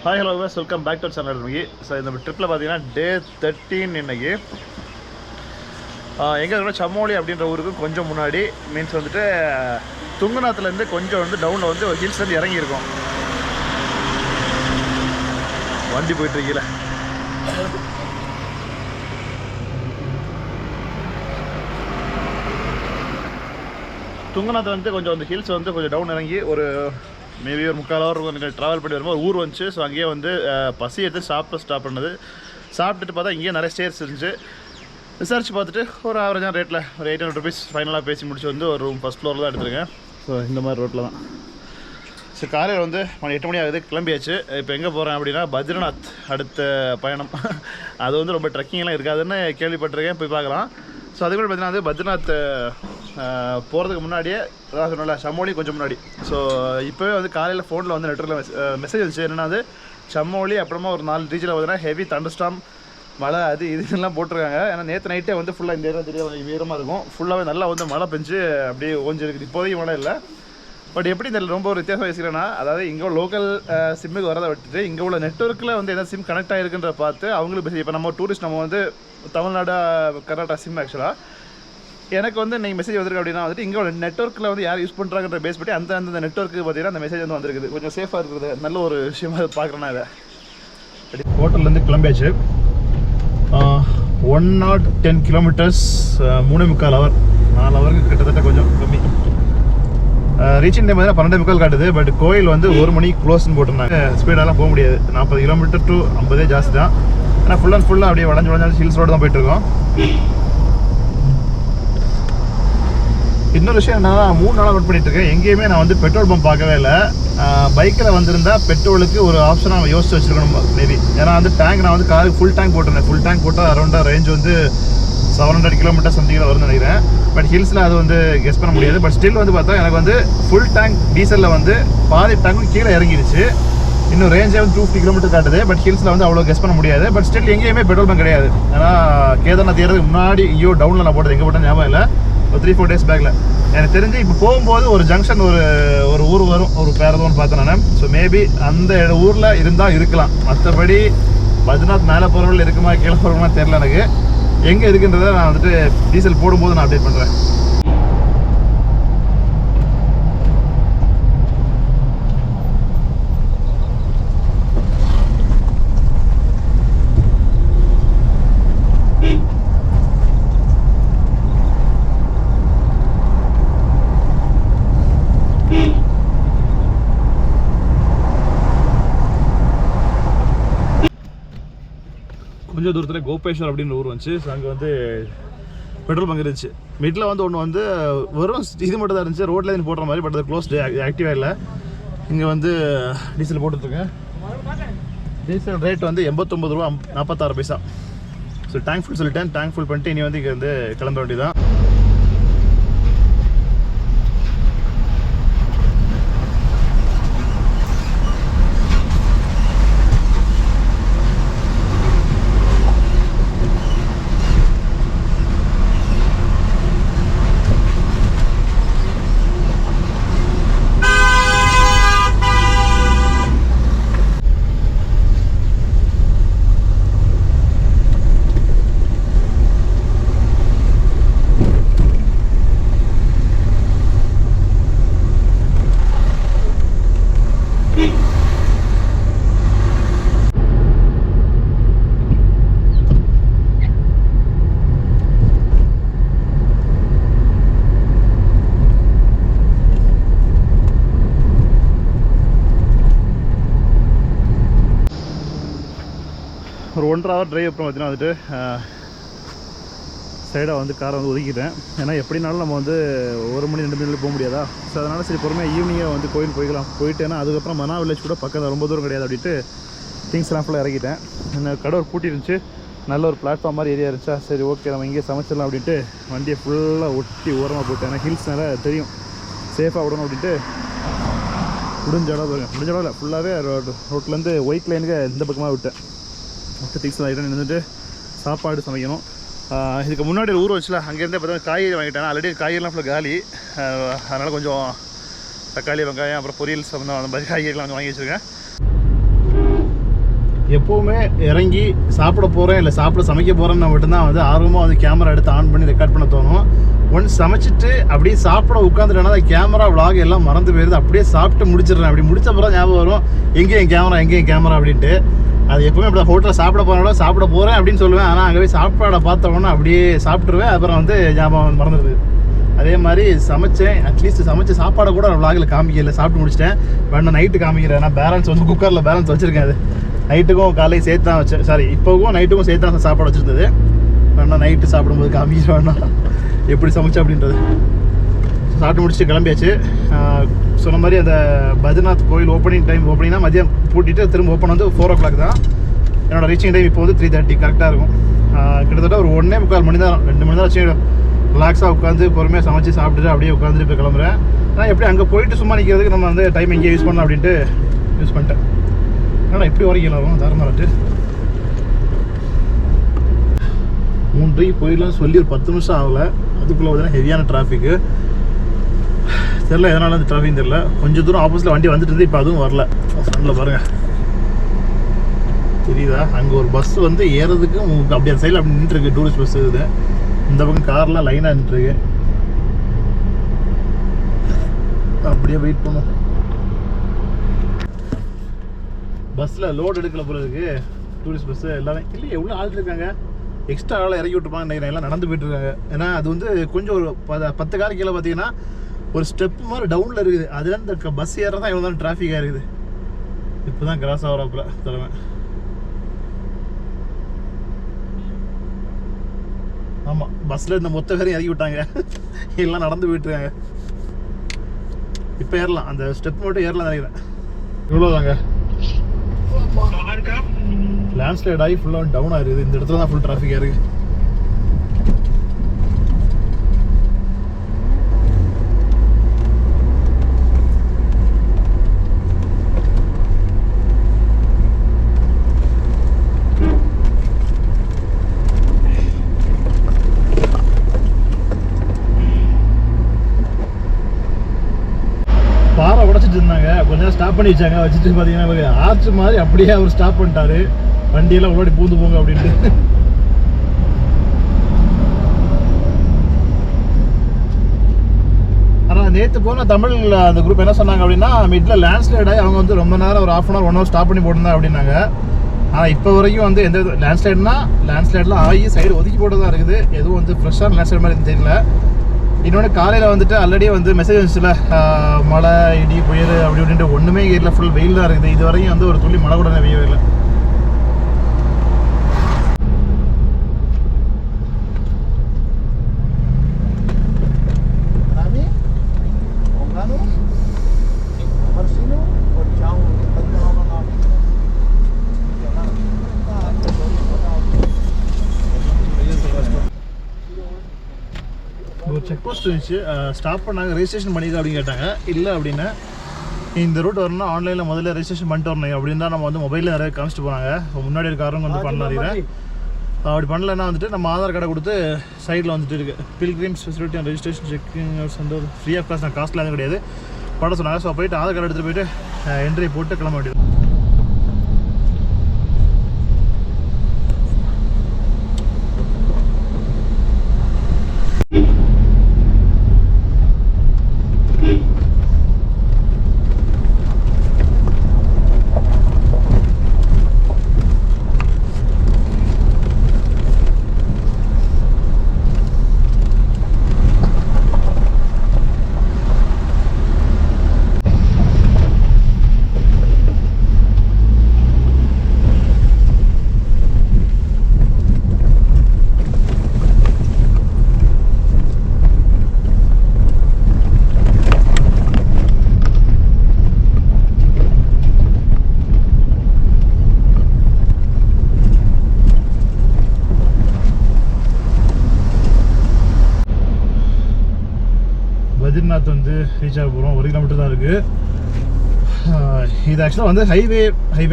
Hi hello welcome back to channel இன்னைக்கு. So இந்த ட்ரிப்பில் பார்த்தீங்கன்னா டே 13 இன்னைக்கு. எங்கே இருக்கணும், சம்மோலி அப்படின்ற ஊருக்கு கொஞ்சம் முன்னாடி மீன்ஸ் வந்துட்டு துங்கநாத்துலேருந்து கொஞ்சம் வந்து டவுனில் வந்து ஒரு ஹில்ஸ்லேருந்து இறங்கியிருக்கோம். வண்டி போயிட்டுருக்கீங்கள துங்கநாத்து வந்து கொஞ்சம் அந்த ஹில்ஸ் வந்து கொஞ்சம் டவுன் இறங்கி ஒரு மேபி ஒரு 3/4 ஹவர் கொஞ்சம் ட்ராவல் பண்ணி வரும்போது ஒரு ஊர் வந்துச்சு. ஸோ அங்கேயே வந்து பசி எடுத்து ஸ்டாப் பண்ணது. சாப்பிட்டுட்டு பார்த்தா இங்கேயே நிறைய ஸ்டேர்ஸ் இருந்துச்சு. விசாரிச்சு பார்த்துட்டு ஒரு ஆவரேஜான ரேட்டில் ஒரு 800 ருபீஸ் ஃபைனலாக பேசி முடிச்சு வந்து ஒரு ரூம் ஃபஸ்ட் ஃப்ளோரில் தான் எடுத்துருக்கேன். ஸோ இந்த மாதிரி ரோட்டில் தான். ஸோ காலையில் வந்து 8 மணி ஆகுது, கிளம்பியாச்சு. இப்போ எங்கே போகிறேன் அப்படின்னா பத்ரிநாத் அடுத்த பயணம். அது வந்து ரொம்ப ட்ரெக்கிங்லாம் இருக்காதுன்னு கேள்விப்பட்டிருக்கேன், போய் பார்க்கலாம். ஸோ அதுக்கு கூட பார்த்தீங்கன்னா பத்ரிநாத் போகிறதுக்கு முன்னாடியே அதான் சொன்னல சம்மோலி கொஞ்சம் முன்னாடி. ஸோ இப்போவே வந்து காலையில் ஃபோனில் வந்து நெட்வொர்க்கில் மெசேஜ் வந்துச்சு. என்னென்னா அது சம்மோலி அப்புறமா ஒரு 4 ரீஜனில் பார்த்தீங்கன்னா ஹெவி தண்டர்ஸ்டார்ம் மழை அது இதுலாம் போட்டிருக்காங்க. ஏன்னா நேற்று நைட்டே வந்து ஃபுல்லாக இந்த ஏரியா தெரியாது வீரமாக இருக்கும். ஃபுல்லாகவே நல்லா வந்து மழை பெஞ்சு அப்படியே ஓஞ்சிருக்குது. இப்போதைக்கு மழை இல்லை, பட் எப்படி இந்த ரொம்ப ஒரு வித்தியாசம் வச்சுக்கிறேன்னா, அதாவது இங்கே லோக்கல் சிம்முக்கு வரதை விட்டுட்டு இங்கே உள்ள நெட்வொர்க்கில் வந்து எதாவது சிம் கனெக்ட் ஆகிருக்குன்ற பார்த்து அவங்களுக்கு இப்போ நம்ம டூரிஸ்ட் நம்ம வந்து தமிழ்நாடு கர்நாடகா சிம் ஆக்சுவலாக எனக்கு வந்து நீங்கள் மெசேஜ் வந்திருக்கு அப்படின்னா வந்துட்டு இங்கே நெட்வொர்க்கில் வந்து யார் யூஸ் பண்ணுறாங்கன்ற பேஸ் பற்றி அந்த நெட்வொர்க்கு பார்த்தீங்கன்னா அந்த மெசேஜ் வந்து வந்திருக்குது. கொஞ்சம் சேஃபாக இருக்குது, நல்ல ஒரு விஷயமாக பார்க்குறேன்னா இதை. ஹோட்டல்லேருந்து கிளம்பியாச்சு. 110 கிலோமீட்டர்ஸ் 3.25 ஹவர், 4 ஹவருக்கு கிட்டத்தட்ட கொஞ்சம் கம்மி. ரீச்சிங் டைம் பார்த்தீங்கன்னா 12:45 காட்டுது. பட் கோயில் வந்து 1 மணிக்கு க்ளோஸ்ன்னு போட்டிருந்தாங்க. ஸ்பீடெல்லாம் போக முடியாது, 40 கிலோமீட்டர் டு 50 ஜாஸ்தி தான். ஆனால் ஃபுல்லாக அப்படியே வளைஞ்சு ஹில்ஸ் ரோடு தான் போயிட்டுருக்கோம். இன்னொரு விஷயம் என்னன்னா, 3 நாளாக நோட் பண்ணிட்டு இருக்கேன், எங்கேயுமே நான் வந்து பெட்ரோல் பம்ப் பார்க்கவே இல்லை. பைக்கில் வந்திருந்தா பெட்ரோலுக்கு ஒரு ஆப்ஷனாக நம்ம யோசிச்சு வச்சுருக்கணும் மேபி. ஏன்னா வந்து டேங்க் நான் வந்து காருக்கு ஃபுல் டேங்க் போட்டிருந்தேன். ஃபுல் டேங்க் போட்டால் அரௌண்டாக ரேஞ்ச் வந்து 700 கிலோமீட்டர் சம்திங் வரும்னு நினைக்கிறேன். பட் ஹில்ஸில் அது வந்து கெஸ் பண்ண முடியாது. பட் ஸ்டில் வந்து பார்த்தா எனக்கு வந்து ஃபுல் டேங்க் டீசலில் வந்து பாதி டேங்கும் கீழே இறங்கிடுச்சு. இன்னும் ரேஞ்சே வந்து 250 கிலோமீட்டர் காட்டுது. பட் ஹில்ஸில் வந்து அவ்வளோ கெஸ் பண்ண முடியாது. பட் ஸ்டில் எங்கேயுமே பெட்ரோல் பங்க் கிடையாது. ஏன்னா கேதார்நாத் ஏறதுக்கு முன்னாடி ஐயோ டவுனில் நான் போட்டது எங்கே போட்டேன் ஞாபகம் இல்லை, ஒரு 3-4 டேஸ் பேக்கில். எனக்கு தெரிஞ்சு இப்போ போகும்போது ஒரு ஜங்ஷன் ஒரு ஊர் வரும், ஒரு பேரதோன்னு பார்த்தேன் நான். ஸோ மேபி அந்த ஊரில் இருந்தால் இருக்கலாம். மற்றபடி பத்ரிநாத் மேலே போகிறவர்கள் இருக்குமா கீழே போகிறவங்களா தெரில. எனக்கு எங்கே இருக்குன்றதை நான் வந்துட்டு டீசல் போடும்போது நான் அப்டேட் பண்ணுறேன். கொஞ்சம் தூரத்தில் கோபேஸ்வர் அப்படின்னு ஊர் வந்துச்சு. ஸோ அங்கே வந்து பெட்ரோல் பங்க் இருந்துச்சு. மிடில் வந்து ஒன்று வந்து வெறும் இது மட்டும் தான் இருந்துச்சு, ரோட்ல இருந்து போடுற மாதிரி. பட் அது க்ளோஸ்டு, ஆக்டிவாக இல்லை. இங்கே வந்து டீசல் போட்டுட்ருக்கேன். டீசல் ரேட் வந்து 89 ரூபா 46 பைசா. ஸோ டேங்க் ஃபுல் சொல்லிட்டேன். டேங்க் ஃபுல் பண்ணிட்டு இனி வந்து இங்கே வந்து கிளம்ப வேண்டியதான். ஒரு 1.5 ஹவர் டிரைவ் அப்புறம் பார்த்தீங்கன்னா வந்துட்டு சைடாக வந்து காரை வந்து ஒதுக்கிட்டேன். ஏன்னா எப்படினாலும் நம்ம வந்து 1 மணி 2 மணியில் போக முடியாதா. ஸோ அதனால் சரி பொறுமையாக ஈவினிங்காக வந்து கோயில் போயிட்டேன்னா அதுக்கப்புறம் மனா வில்லேஜ் கூட பக்கத்தில் ரொம்ப தூரம் கிடையாது அப்படின்ட்டு திங்ஸ்லாம் ஃபுல்லாக இறக்கிட்டேன். என்ன கடை பூட்டி இருந்துச்சு, நல்ல ஒரு பிளாட்ஃபார்ம் மாதிரி ஏரியா இருந்துச்சா, சரி ஓகே நம்ம இங்கே சமைச்சிடலாம் அப்படின்ட்டு வண்டியை ஃபுல்லாக ஒட்டி ஓரமாக போட்டேன். ஏன்னா ஹில்ஸ் நிறைய தெரியும், சேஃபாக விடணும் அப்படின்ட்டு முடிஞ்ச அளவு இல்லை ஃபுல்லாகவே ரோட்லேருந்து ஒயிட் லைனுக்கு இந்த பக்கமாக விட்டேன். மற்ற திங்ஸ்லாம் ஐட்டம் நின்றுட்டு சாப்பாடு சமைக்கணும். இதுக்கு முன்னாடி ஒரு ஊர் வச்சுல அங்கேருந்தே பார்த்தா காய்கறி வாங்கிட்டேன். ஆல்ரெடி காய்கறிலாம் ஃபுல்லாக காலி. அதனால் கொஞ்சம் தக்காளி வெங்காயம் அப்புறம் பொரியல் சம்பந்தம் அந்த மாதிரி காய்கறிலாம் வாங்கி வச்சுருக்கேன். எப்போவுமே இறங்கி சாப்பிட போகிறேன் இல்லை சமைக்க போகிறேன்னு மட்டும்தான் வந்து ஆர்வமாக வந்து கேமரா எடுத்து ஆன் பண்ணி ரெக்கார்ட் பண்ண தோணும். ஒன்ஸ் சமைச்சிட்டு அப்படியே சாப்பிட உட்காந்துட்டேன்னா அந்த கேமரா விளாக் எல்லாம் மறந்து போயிடுது. அப்படியே சாப்பிட்டு முடிச்சிடுறேன். அப்படி முடிச்ச பிறகு ஞாபகம் வரும் எங்கேயும் கேமரா அப்படின்ட்டு. அது எப்பவுமே அப்படி ஹோட்டலில் சாப்பிட போகிறேன் அப்படின்னு சொல்லுவேன். ஆனால் அங்கே போய் சாப்பாடை பார்த்தவொன்னே அப்படியே சாப்பிட்ருவேன். அப்புறம் வந்து ஞாபகம் மறந்துடுது. அதே மாதிரி சமைச்சேன், அட்லீஸ்ட் சமைச்ச சாப்பாடை கூட விளாகில் காமிக்கல. சாப்பிட்டு முடிச்சிட்டேன், வேணா நைட்டு காமிக்கிறேன். நான் பேலன்ஸ் வந்து குக்கரில் பேலன்ஸ் வச்சுருக்கேன். அது நைட்டுக்கும் காலையும் சேர்த்து தான் வச்சேன். சாரி, இப்போவும் நைட்டுக்கும் சேர்த்து தான் சாப்பாடு வச்சுருந்தது. வேணா நைட்டு சாப்பிடும்போது காமிக்கிற வேணா எப்படி சமைச்சேன் அப்படின்றது. சாப்பிட்டு முடிச்சுட்டு கிளம்பியாச்சு. சொன்ன மாதிரி அந்த பத்ரிநாத் கோயில் ஓப்பனிங்னா மதியம் பூட்டிட்டு திரும்ப ஓப்பன் வந்து 4 o'clock தான். என்னோடய ரீச்சிங் டைம் இப்போ வந்து 3:30 கரெக்டாக இருக்கும். கிட்டத்தட்ட ஒரு 1.25 மணி நேரம் 2 மணி நேரம் வச்சு ரிலாக்ஸாக உட்காந்து பொறுமையாக சமைச்சு சாப்பிட்டுட்டு அப்படியே உட்காந்துட்டு இப்போ கிளம்புறேன். ஆனால் எப்படி அங்கே போயிட்டு சும்மா நிற்கிறதுக்கு நம்ம வந்து டைம் எங்கேயே யூஸ் பண்ணலாம் அப்படின்ட்டு யூஸ் பண்ணிட்டேன். ஆனால் எப்படி வரைக்கும் தாரமாட்டு 3:30 போயிடலாம்னு சொல்லி ஒரு 10 நிமிஷம் ஆகலை. அதுக்குள்ளே பார்த்தீங்கன்னா ஹெவியான டிராஃபிக்கு. தெரில எதனால அந்த டிராஃபிக் தெரில. கொஞ்சம் தூரம் ஆப்போசிட்டில் வண்டி வந்துட்டு இருந்து இப்போ அதுவும் வரல. ஃப்ரெண்டில் பாருங்கள் தெரியுதா, அங்கே ஒரு பஸ் வந்து ஏறதுக்கு உங்களுக்கு அப்படி அந்த சைடில் அப்படி நின்றுருக்கு. டூரிஸ்ட் பஸ் இது. இந்த பக்கம் கார்லாம் லைனாக நின்றுருக்கு. அப்படியே வெயிட் பண்ணும். பஸ்ஸில் லோடு எடுக்கல போகிறதுக்கு டூரிஸ்ட் பஸ்ஸு எல்லாமே இல்லை. எவ்வளோ ஆள் இருக்காங்க, எக்ஸ்ட்ரா ஆளை இறக்கி விட்டுப்பாங்க நினைக்கிறேன். எல்லாம் நடந்து போயிட்டுருக்காங்க. ஏன்னா அது வந்து கொஞ்சம் ஒரு 10 கார் கீழே பார்த்தீங்கன்னா ஒரு ஸ்டெப் மாதிரி டவுனில் இருக்குது. அதில் இந்த பஸ் ஏற தான் இவ்வளோ தான் டிராஃபிக்காக இருக்குது. இப்போ தான் கிராஸ் ஆகிறாப்புல தலைமை. ஆமாம், பஸ்ஸில் இந்த மொத்த பேரையும் இறக்கி விட்டாங்க. எல்லாம் நடந்து போயிட்டுருக்காங்க. இப்போ ஏறலாம், அந்த ஸ்டெப் மட்டும் ஏறலாம் நினைக்கிறேன். இவ்வளோதாங்க. லேண்ட்ஸ்லைட் ஆகி ஃபுல்லாக டவுன் ஆகிருக்குது. இந்த இடத்துல தான் ஃபுல் டிராஃபிக்காக இருக்குது. பாறை உடச்சிட்டு இருந்தாங்க, கொஞ்ச நேரம் ஸ்டாப் பண்ணி வச்சாங்க. வச்சுட்டு பார்த்தீங்கன்னா ஆர்ச் மாதிரி அப்படியே அவர் ஸ்டாப் பண்ணிட்டாரு. வண்டியெல்லாம் உள்ளாடி பூந்து போங்க அப்படின்ட்டு. ஆனால் நேற்று போன தமிழ் அந்த குரூப் என்ன சொன்னாங்க அப்படின்னா, மிட்டில் லேண்ட்ஸ்லைட் ஆகி அவங்க வந்து ரொம்ப நேரம் ஒரு 1/2 hour 1 hour ஸ்டாப் பண்ணி போட்டுருந்தா அப்படின்னாங்க. ஆனால் இப்போ வரைக்கும் வந்து எந்த லேண்ட்ஸ்லைட்லாம் ஆகி சைடு ஒதுக்கி போட்டு தான் இருக்குது. எதுவும் வந்து ஃப்ரெஷ்ஷான லேண்ட்ஸ்லைட் மாதிரி தெரியல. இன்னொன்று காலையில் வந்துட்டு ஆல்ரெடி வந்து மெசேஜ் வந்துச்சுல, மழை இடி புயல் அப்படி அப்படின்ட்டு ஒன்றுமே இல்லை. ஃபுல் வெயில் தான் இருக்குது. இது வரைக்கும் வந்து ஒரு துளி மழை கூட பெய்யவே இல்லை. ஒரு செக் போஸ்ட் இருந்துச்சு, ஸ்டாப் பண்ணாங்க. ரெஜிஸ்ட்ரேஷன் பண்ணிக்க அப்படின்னு கேட்டாங்க. இல்லை அப்படின்னா இந்த ரூட் வரணும்னா ஆன்லைனில் முதல்ல ரெஜிஸ்ட்ரேஷன் பண்ணிட்டு வரணும் அப்படின்னு தான் நம்ம வந்து மொபைலில் நிறைய காமிச்சிட்டு போனாங்க. முன்னாடி இருக்காரங்க வந்து பண்ணாதீங்க. அப்படி பண்ணலைன்னா வந்துட்டு நம்ம ஆதார் கார்டை கொடுத்து சைடில் வந்துட்டு இருக்குது Pilgrims facility and registration checking வந்து ஃப்ரீ ஆஃப் காஸ்ட். நான் காஸ்ட்லாம் எதுவும் கிடையாது, பண்ண சொன்னாங்க. ஸோ போயிட்டு ஆதார் கார்டு எடுத்துகிட்டு போயிட்டு என்ட்ரி போட்டு கிளம்ப வேண்டியது. பத்ரிநாத் வந்து ரீச் ஆக போகிறோம். 1 கிலோமீட்டர் தான் இருக்குது. இது ஆக்சுவலாக வந்து ஹைவே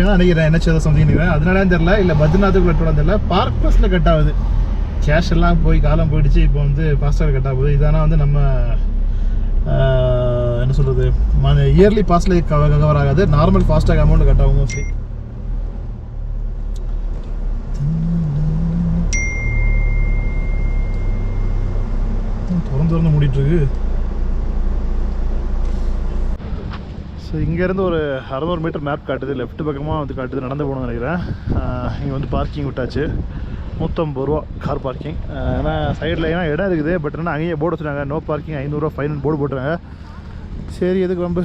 தான் நினைக்கிறேன். NH ஏதோ சம்திங் நினைக்கிறேன். அதனாலே தெரியல, இல்லை பத்ரிநாத்துக்கு கட்டோட தெரியல. பார்க் பஸ்ஸில் கட் ஆகுது. கேஷ் எல்லாம் போய் காலம் போயிடுச்சு. இப்போ வந்து ஃபாஸ்டாக கட் ஆகுது. இதானா வந்து நம்ம என்ன சொல்கிறது, இயர்லி பாஸில் கவர் ஆகாது. நார்மல் ஃபாஸ்டாக அமௌண்ட் கட் ஆகும் மோஸ்ட்லி. போயிட்டுருக்கு. ஸோ இங்கேருந்து ஒரு 600 மீட்டர் மேப் காட்டுது, லெஃப்ட் பக்கமாக வந்து காட்டுது, நடந்து போகணும்னு நினைக்கிறேன். இங்கே வந்து பார்க்கிங் விட்டாச்சு, 150 ரூபா கார் பார்க்கிங். ஏன்னா சைடில் ஏன்னா இடம் இருக்குது, பட் என்ன அங்கேயே போர்டு வச்சுருக்காங்க, நோ பார்க்கிங் 500 ரூபா ஃபைன் போர்டு போட்டுறாங்க. சரி எதுக்கு ரொம்ப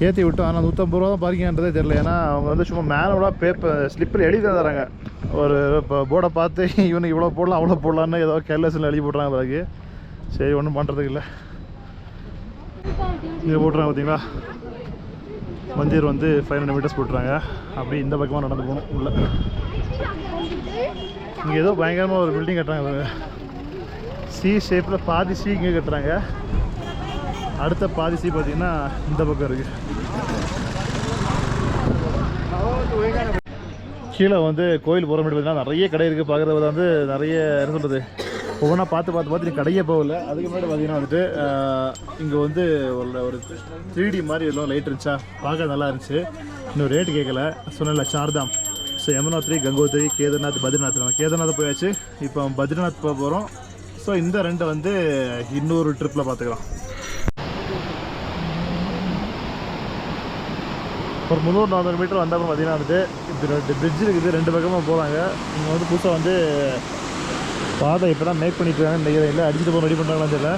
ஏற்றி விட்டோம். ஆனால் 150 ரூபா தான் பார்க்கிங்கன்றதே தெரில. ஏன்னா அவங்க வந்து சும்மா மேனுவலாக பேப்பர் ஸ்லிப்பில் எழுதி தராங்க. ஒரு இப்போ போர்டை பார்த்து இவனுக்கு இவ்வளோ போடலாம் அவ்வளோ போடலான்னு ஏதோ கேர்லெஸ்ஸில் எழுதி போட்டுறாங்க பிறகு. சரி ஒன்றும் பண்ணுறதுக்கு இல்லை. இங்கே போட்டுறாங்க பார்த்தீங்களா, மந்திர் வந்து 500 மீட்டர்ஸ் போட்டுறாங்க. அப்படி இந்த பக்கமாக நடந்து போகணும் உள்ள. இங்கே ஏதோ பயங்கரமாக ஒரு பில்டிங் கட்டுறாங்க, சி ஷேப்பில் பாதி சி இங்கே கட்டுறாங்க, அடுத்த பாதி சி பார்த்தீங்கன்னா இந்த பக்கம் இருக்குது. கீழே வந்து கோயில் போகிற மாதிரி பார்த்தீங்கன்னா நிறைய கடை இருக்குது. பார்க்குறது வந்து நிறைய என்ன சொல்கிறது, ஒவ்வொன்றா பார்த்து நீ கடையே போகல. அதுக்கு முன்னாடி பார்த்தீங்கன்னா வந்துட்டு இங்கே வந்து ஒரு 3D மாதிரி எல்லாம் லைட் இருந்துச்சா, பார்க்க நல்லா இருந்துச்சு. இன்னும் ரேட்டு கேட்கல. சொன்னல சார்தாம். ஸோ யமுனோத்ரி, கங்கோத்ரி, கேதார்நாத், பத்ரிநாத். நம்ம கேதார்நாத் போயாச்சு, இப்போ பத்ரிநாத் போக போகிறோம். ஸோ இந்த ரெண்டை வந்து இன்னொரு ட்ரிப்பில் பார்த்துக்கலாம். ஒரு 300-400 மீட்டர் வந்தப்பறம் பார்த்தீங்கன்னா வந்துட்டு இப்போ 2 பிரிட்ஜ் இருக்குது, 2 பக்கமாக போகிறாங்க. இங்கே வந்து புதுசாக வந்து பாதை இப்போ தான் மேக் பண்ணிட்டுருக்காங்கன்னு நினைக்கிறேன். இல்லை அடிச்சுட்டு போக ரெடி பண்ணுறாங்களான்னு தெரியல.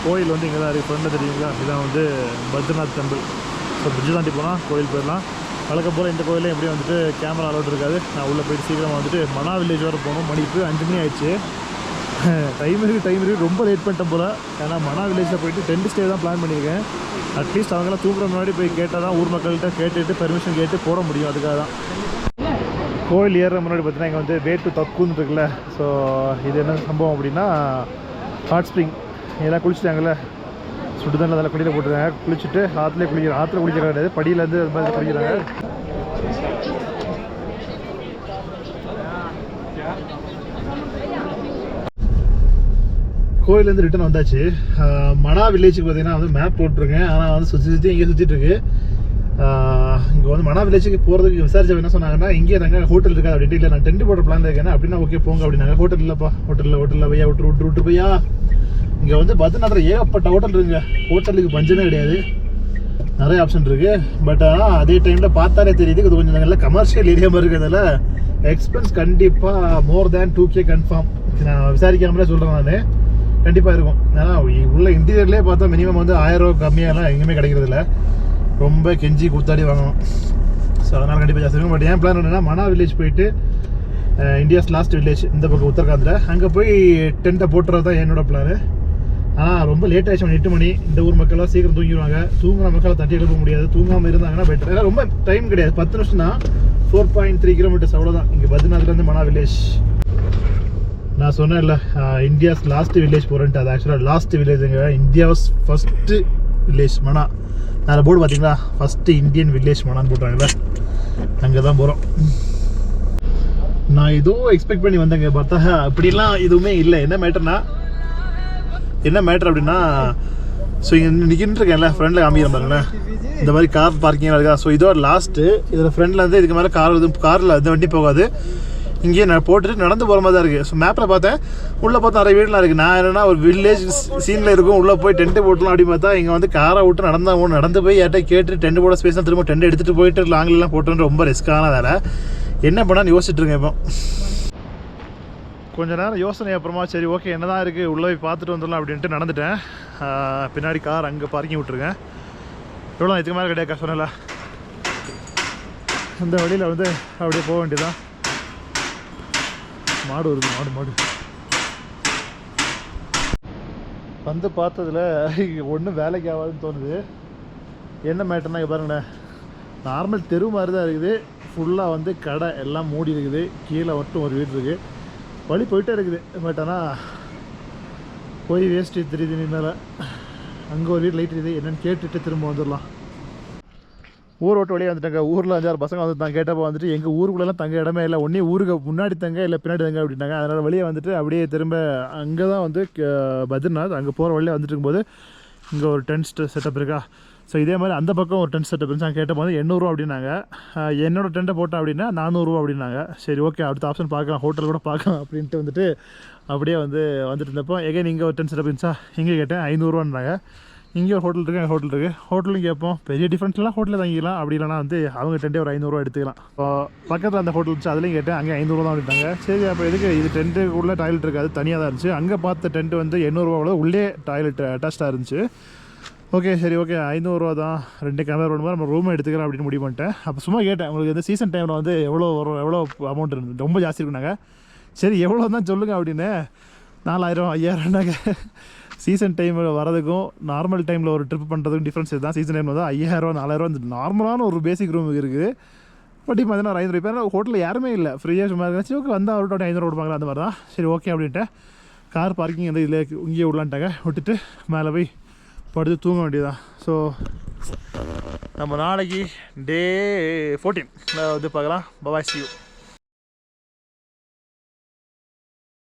கோயில் வந்து இங்கே தான் இருக்குது, ஃப்ரெண்டில் தெரியுங்களா, இதுதான் வந்து பத்ரிநாத் டெம்பிள். ஸோ பிரிட்ஜ் தாண்டி போனால் கோயில் போயிடலாம். வழக்கம் போல் இந்த கோயிலே எப்படியும் வந்துட்டு கேமரா அலோட் இருக்காது. நான் உள்ளே போயிட்டு சீக்கிரமாக வந்துட்டு மனா வில்லேஜ் வர போகணும். மணிக்கு 5 மணி ஆயிடுச்சு. டைம் இருக்குது, ரொம்ப லேட் பண்ணிட்டேன் போல். ஏன்னா மனா வில்லேஜில் போயிட்டு 10 ஸ்டே தான் பிளான் பண்ணியிருக்கேன். அட்லீஸ்ட் அவங்களாம் தூங்குற முன்னாடி போய் கேட்டால் தான் ஊர் மக்கள்கிட்ட கேட்டுட்டு பெர்மிஷன் கேட்டு போட முடியும். அதுக்காக தான் கோயில் ஏறுற முன்னாடி பார்த்தீங்கன்னா இங்கே வந்து வே டு தக்குன்னு இருக்குல்ல. ஸோ இது என்ன சம்பவம் அப்படின்னா, ஹாட் ஸ்ப்ரிங் இதெல்லாம் குளிச்சுட்டாங்கல்ல, சுடு தண்ணில் அதெல்லாம் குடியில் போட்டுருக்காங்க. குளிச்சுட்டு ஆற்றுலேயே குளிக்கிறாங்க. ஆற்றுல குளிக்கிறாங்க கிடையாது, படியிலேருந்து அது மாதிரி குளிக்கிறாங்க. கோயிலேருந்து ரிட்டன் வந்தாச்சு. மனா வில்லேஜுக்கு பார்த்தீங்கன்னா வந்து மேப் போட்டிருக்கேன். ஆனால் வந்து சுற்றி இங்கே சுற்றிட்டுருக்கு. இங்கே வந்து மனா வில்லேஜுக்கு போகிறதுக்கு விசாரிச்சவங்க என்ன சொன்னாங்கன்னா, இங்கே நாங்கள் ஹோட்டல் இருக்காது அப்படி இல்லை, நான் டென்ட் போடுற பிளான் இருக்கேன் அப்படின்னா ஓகே போங்க அப்படின்னாங்க. ஹோட்டல் இல்லைப்பா, ஹோட்டலில் பையா விட்டு பையா. இங்கே வந்து பத்ரிநாத்தில் ஏகப்பட்ட ஹோட்டல் இருக்குங்க, ஹோட்டலுக்கு பஞ்சமே கிடையாது, நிறைய ஆப்ஷன் இருக்குது. பட் ஆனால் அதே டைமில் பார்த்தாலே தெரியுது இது கொஞ்சம் நல்லா கமர்ஷியல் ஏரியா மாதிரி இருக்கிறதுனால எக்ஸ்பென்ஸ் கண்டிப்பாக மோர் தேன் 2K கன்ஃபார்ம். நான் விசாரிக்காமலே சொல்கிறேன், நான் கண்டிப்பாக இருக்கும். ஏன்னா உள்ள இன்டீரியர்லேயே பார்த்தா மினிமம் வந்து 1000 ரூபா கம்மியாகலாம் எங்கேயுமே கிடைக்கிறதில்ல, ரொம்ப கெஞ்சி கொடுத்தாடி வாங்கணும். ஸோ அதனால் கண்டிப்பாக ஜாஸ்தி இருக்கும். பட் ஏன் பிளான் என்னென்னா, மனா வில்லேஜ் போயிட்டு இந்தியாஸ் லாஸ்ட் வில்லேஜ் இந்த பக்கம் உத்தரகாண்டில் அங்கே போய் டென்ட்டை போட்டுறது தான் என்னோடய பிளான். ஆனால் ரொம்ப லேட் ஆகிடுச்சு, 8 மணி. இந்த ஊர் மக்கள்லாம் சீக்கிரம் தூங்கிடுவாங்க. தூங்குற மக்களை தட்டி எழுப்ப முடியாது, தூங்காமல் இருந்தாங்கன்னா பெட்டர். ஏன்னா ரொம்ப டைம் கிடையாது, 10 நிமிஷம் தான், 4.3 கிலோமீட்டர்ஸ் அவ்வளோதான் இங்கே பத்ரிநாத்லேருந்து மனா வில்லேஜ். நான் சொன்னேன்ல இந்தியாஸ் லாஸ்ட் வில்லேஜ் போகிறேன்ட்டு, அது ஆக்சுவலாக லாஸ்ட் வில்லேஜுங்க, இந்தியாஸ் ஃபஸ்ட்டு வில்லேஜ் மனா. நான் போர்டு பார்த்தீங்களா, ஃபஸ்ட்டு இந்தியன் வில்லேஜ் மனான்னு போட்டாங்கல்ல, அங்கே தான் போகிறோம். நான் எதுவும் எக்ஸ்பெக்ட் பண்ணி வந்தேங்க, பார்த்தா அப்படிலாம் எதுவுமே இல்லை. என்ன மேட்டர் அப்படின்னா, ஸோ இங்கே நிற்கிட்டு இருக்கேன்ல, ஃப்ரெண்டில் காமிக்கிறேன் பாருங்களேன், இந்த மாதிரி கார் பார்க்கிங் இருக்கா. ஸோ இதோட லாஸ்ட்டு, இதில் ஃப்ரெண்டில் வந்து இதுக்கு மேலே காரில் எந்த வண்டி போகாது. இங்கேயே நான் போட்டுட்டு நடந்து போகிற மாதிரி தான் இருக்குது. ஸோ மேப்பில் பார்த்தேன், உள்ளே பார்த்தா நிறைய வீடுலாம் இருக்குது. நான் என்னென்னா ஒரு வில்லேஜ் சீனில் இருக்கும், உள்ளே போய் டென்ட்டு போட்டலாம் அப்படின்னு பார்த்தா, இங்கே வந்து காரை விட்டு நடந்து போய் யார்ட்ட கேட்டு டென்ட் போட ஸ்பேஸ் தான், திரும்ப டென்ட் எடுத்துகிட்டு போயிட்டு லாங்லாம் போட்டு ரொம்ப ரிஸ்க்கான வேலை. என்ன பண்ணான்னு யோசிச்சுட்டு இருக்கேன். இப்போ கொஞ்ச நேரம் யோசனை அப்புறமா சரி ஓகே என்ன தான் இருக்குது உள்ளே போய் பார்த்துட்டு வந்துடலாம் அப்படின்ட்டு நடந்துட்டேன். பின்னாடி கார் அங்கே பார்க்கிங் விட்ருக்கேன். எவ்வளோ இதுக்கு மேலே கிடையாது சொன்னல, அந்த வழியில் வந்து அப்படியே போக வேண்டியதான். மாடு வருது, மாடு வந்து பார்த்ததில் ஒன்றும் வேலைக்கு ஆகாதுன்னு தோணுது. என்ன மேட்டர்னா இங்கே பாருங்களேன், நார்மல் தெரு மாதிரி தான் இருக்குது. ஃபுல்லாக வந்து கடை எல்லாம் மூடி இருக்குது, கீழே மட்டும் ஒரு வீடு இருக்குது, வழி போயிட்டே இருக்குது. பட் ஆனால் போய் வேஸ்ட்டு தெரியுது. மேலே அங்கே ஒரு வீடு லைட் இருக்குது, என்னென்னு கேட்டுட்டு திரும்ப வந்துடலாம். ஊர் ஓட்டு வழியாக வந்துட்டாங்க. ஊரில் 5-6 பசங்க வந்து தான் கேட்டப்போ வந்துட்டு எங்கள் ஊருக்குள்ளெல்லாம் தங்க இடமே இல்லை, ஒன்றே ஊருக்கு முன்னாடி தங்க இல்லை பின்னாடி தங்க அப்படின்ட்டாங்க. அதனால் வெளியே வந்துட்டு அப்படியே திரும்ப அங்கே தான் வந்து பத்ரிநாத், அங்கே போகிற வழியாக வந்துட்டு இருக்கும்போது இங்கே ஒரு டென்ட் செட்டப் இருக்கா. ஸோ இதே மாதிரி அந்த பக்கம் ஒரு டென்ட் செட்டப் இருந்துச்சு. அங்கே கேட்டபோது 800 அப்படின்னாங்க. என்னோட டென்ட்டை போட்டேன் அப்படின்னா 400 அப்படின்னாங்க. சரி ஓகே, அடுத்த ஆப்ஷன் பார்க்கலாம், ஹோட்டல் கூட பார்க்கலாம் அப்படின்ட்டு வந்துட்டு அப்படியே வந்துட்டு இருந்தப்போ எகைன் இங்கே ஒரு டென்ட் செட்டப் இருந்துச்சா, இங்கே கேட்டேன் 500ரூவான்றாங்க. இங்கே ஒரு ஹோட்டல் இருக்குது, அங்கே ஹோட்டல் இருக்குது. ஹோட்டலும் கேட்போம், பெரிய டிஃப்ரெண்ட்லாம் ஹோட்டலில் தங்கிக்கலாம், அப்படி இல்லைனா வந்து அவங்க டென்ட்டே ஒரு 500 எடுத்துக்கலாம். இப்போ பக்கத்தில் அந்த ஹோட்டல் இருந்துச்சு, அதுலேயும் கேட்டேன், அங்கே 500 தான் அப்படின்ட்டாங்க. சரி அப்போ எதுக்கு, இது டென்ட்டுக்குள்ளே டாய்லெட் இருக்காது, தனியாக தான் இருந்துச்சு. அங்கே பார்த்த டென்ட் வந்து 800 உள்ளே டாய்லெட் அட்டாச்சாக இருந்துச்சு. ஓகே சரி ஓகே 500 தான், 2 கேமரா ரோடு மாதிரி நம்ம ரூமை எடுத்துக்கலாம் அப்படின்னு முடிவு பண்ணிட்டேன். அப்போ சும்மா கேட்டேன், உங்களுக்கு இந்த சீசன் டைமில் வந்து எவ்வளோ வரும், எவ்வளோ அமௌண்ட் இருந்தது, ரொம்ப ஜாஸ்தி இருக்குனாங்க. சரி எவ்வளோ தான் சொல்லுங்கள் அப்படின்னு. 4000 5000னாங்க. சீசன் டைமில் வரதுக்கும் நார்மல் டைமில் ஒரு ட்ரிப் பண்ணுறதுக்கும் டிஃப்ரென்ஸ் இதுதான். சீசன் டைமில் தான் 5000 4000 இந்த நார்மலான ஒரு பேசிக் ரூமுக்கு இருக்குது. பட் இப்போ பார்த்தீங்கன்னா 500 பேர் ஹோட்டலில் யாருமே இல்லை, ஃப்ரீயாக சும்மா இருந்துச்சு. ஓகே வந்தால் அவர்கிட்ட 500 கொடுப்பாங்களா அந்த மாதிரி தான். சரி ஓகே அப்படின்ட்டு கார் பார்க்கிங் வந்து இதில் இங்கேயே விடலான்ட்டாங்க. விட்டுட்டு மேலே போய் படுத்து தூங்க வேண்டியதான். ஸோ நம்ம நாளைக்கு டே 14 வந்து பார்க்கலாம். பாய், see you.